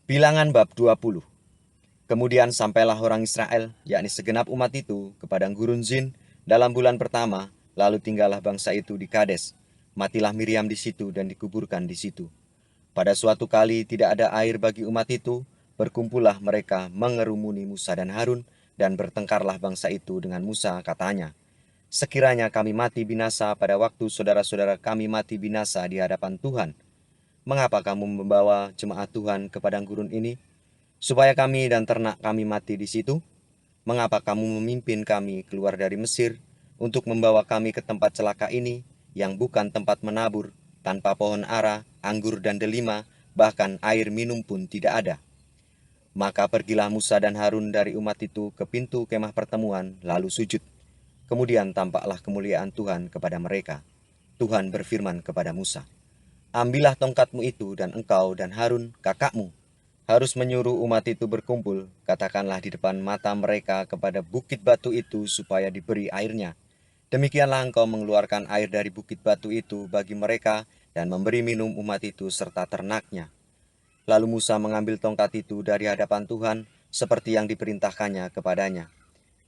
Bilangan bab 20. Kemudian sampailah orang Israel, yakni segenap umat itu, ke padang gurun Zin dalam bulan pertama, lalu tinggallah bangsa itu di Kades. Matilah Miriam di situ dan dikuburkan di situ. Pada suatu kali tidak ada air bagi umat itu, berkumpullah mereka mengerumuni Musa dan Harun, dan bertengkarlah bangsa itu dengan Musa, katanya, "Sekiranya kami mati binasa pada waktu saudara-saudara kami mati binasa di hadapan Tuhan, mengapa kamu membawa jemaat Tuhan ke padang gurun ini? Supaya kami dan ternak kami mati di situ? Mengapa kamu memimpin kami keluar dari Mesir untuk membawa kami ke tempat celaka ini, yang bukan tempat menabur, tanpa pohon ara, anggur dan delima, bahkan air minum pun tidak ada?" Maka pergilah Musa dan Harun dari umat itu ke pintu kemah pertemuan, lalu sujud. Kemudian tampaklah kemuliaan Tuhan kepada mereka. Tuhan berfirman kepada Musa, "Ambillah tongkatmu itu, dan engkau dan Harun kakakmu harus menyuruh umat itu berkumpul, katakanlah di depan mata mereka kepada bukit batu itu supaya diberi airnya. Demikianlah engkau mengeluarkan air dari bukit batu itu bagi mereka dan memberi minum umat itu serta ternaknya." Lalu Musa mengambil tongkat itu dari hadapan Tuhan seperti yang diperintahkannya kepadanya.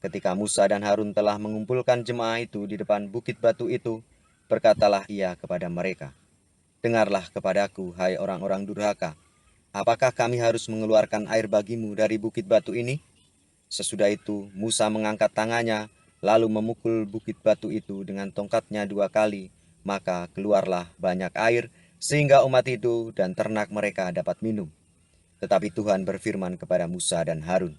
Ketika Musa dan Harun telah mengumpulkan jemaah itu di depan bukit batu itu, berkatalah ia kepada mereka, "Dengarlah kepadaku, hai orang-orang durhaka. Apakah kami harus mengeluarkan air bagimu dari bukit batu ini?" Sesudah itu, Musa mengangkat tangannya, lalu memukul bukit batu itu dengan tongkatnya 2 kali, maka keluarlah banyak air, sehingga umat itu dan ternak mereka dapat minum. Tetapi Tuhan berfirman kepada Musa dan Harun,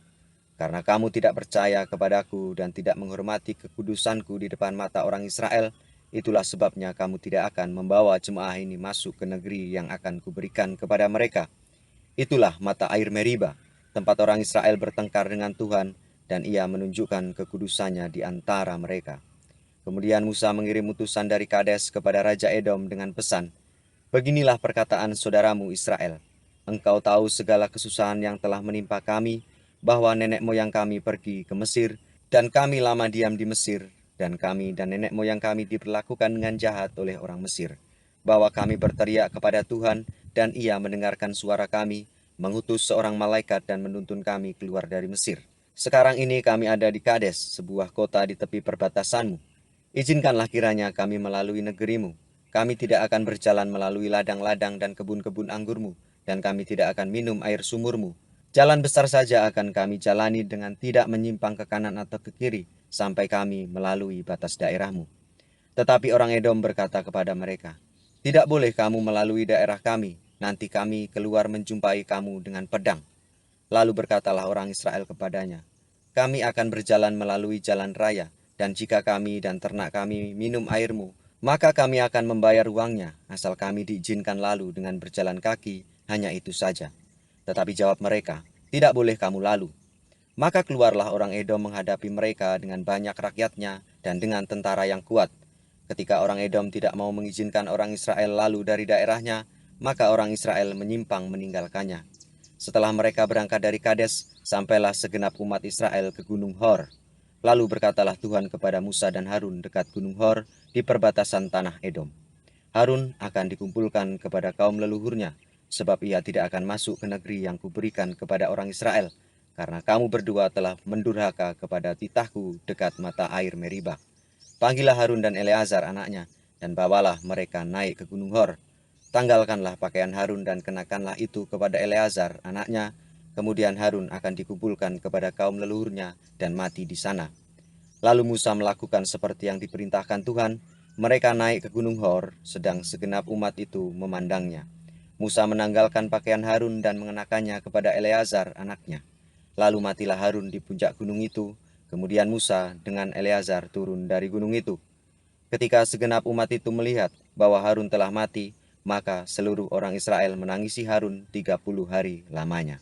"Karena kamu tidak percaya kepadaku dan tidak menghormati kekudusanku di depan mata orang Israel, itulah sebabnya kamu tidak akan membawa jemaah ini masuk ke negeri yang akan kuberikan kepada mereka. Itulah mata air Meriba, tempat orang Israel bertengkar dengan Tuhan, dan ia menunjukkan kekudusannya di antara mereka." Kemudian Musa mengirim utusan dari Kades kepada Raja Edom dengan pesan, "Beginilah perkataan saudaramu Israel. Engkau tahu segala kesusahan yang telah menimpa kami, bahwa nenek moyang kami pergi ke Mesir, dan kami lama diam di Mesir, dan kami dan nenek moyang kami diperlakukan dengan jahat oleh orang Mesir. Bahwa kami berteriak kepada Tuhan, dan ia mendengarkan suara kami, mengutus seorang malaikat dan menuntun kami keluar dari Mesir. Sekarang ini kami ada di Kades, sebuah kota di tepi perbatasanmu. Izinkanlah kiranya kami melalui negerimu. Kami tidak akan berjalan melalui ladang-ladang dan kebun-kebun anggurmu, dan kami tidak akan minum air sumurmu. Jalan besar saja akan kami jalani dengan tidak menyimpang ke kanan atau ke kiri, sampai kami melalui batas daerahmu." Tetapi orang Edom berkata kepada mereka, "Tidak boleh kamu melalui daerah kami, nanti kami keluar menjumpai kamu dengan pedang." Lalu berkatalah orang Israel kepadanya, "Kami akan berjalan melalui jalan raya, dan jika kami dan ternak kami minum airmu, maka kami akan membayar uangnya, asal kami diizinkan lalu dengan berjalan kaki, hanya itu saja." Tetapi jawab mereka, "Tidak boleh kamu lalu." Maka keluarlah orang Edom menghadapi mereka dengan banyak rakyatnya dan dengan tentara yang kuat. Ketika orang Edom tidak mau mengizinkan orang Israel lalu dari daerahnya, maka orang Israel menyimpang meninggalkannya. Setelah mereka berangkat dari Kades, sampailah segenap umat Israel ke Gunung Hor. Lalu berkatalah Tuhan kepada Musa dan Harun dekat Gunung Hor di perbatasan tanah Edom, "Harun akan dikumpulkan kepada kaum leluhurnya, sebab ia tidak akan masuk ke negeri yang kuberikan kepada orang Israel, karena kamu berdua telah mendurhaka kepada titahku dekat mata air Meriba. Panggillah Harun dan Eleazar anaknya, dan bawalah mereka naik ke Gunung Hor. Tanggalkanlah pakaian Harun dan kenakanlah itu kepada Eleazar anaknya, kemudian Harun akan dikumpulkan kepada kaum leluhurnya dan mati di sana." Lalu Musa melakukan seperti yang diperintahkan Tuhan. Mereka naik ke Gunung Hor, sedang segenap umat itu memandangnya. Musa menanggalkan pakaian Harun dan mengenakannya kepada Eleazar anaknya. Lalu matilah Harun di puncak gunung itu. Kemudian Musa dengan Eleazar turun dari gunung itu. Ketika segenap umat itu melihat bahwa Harun telah mati, maka seluruh orang Israel menangisi Harun 30 hari lamanya.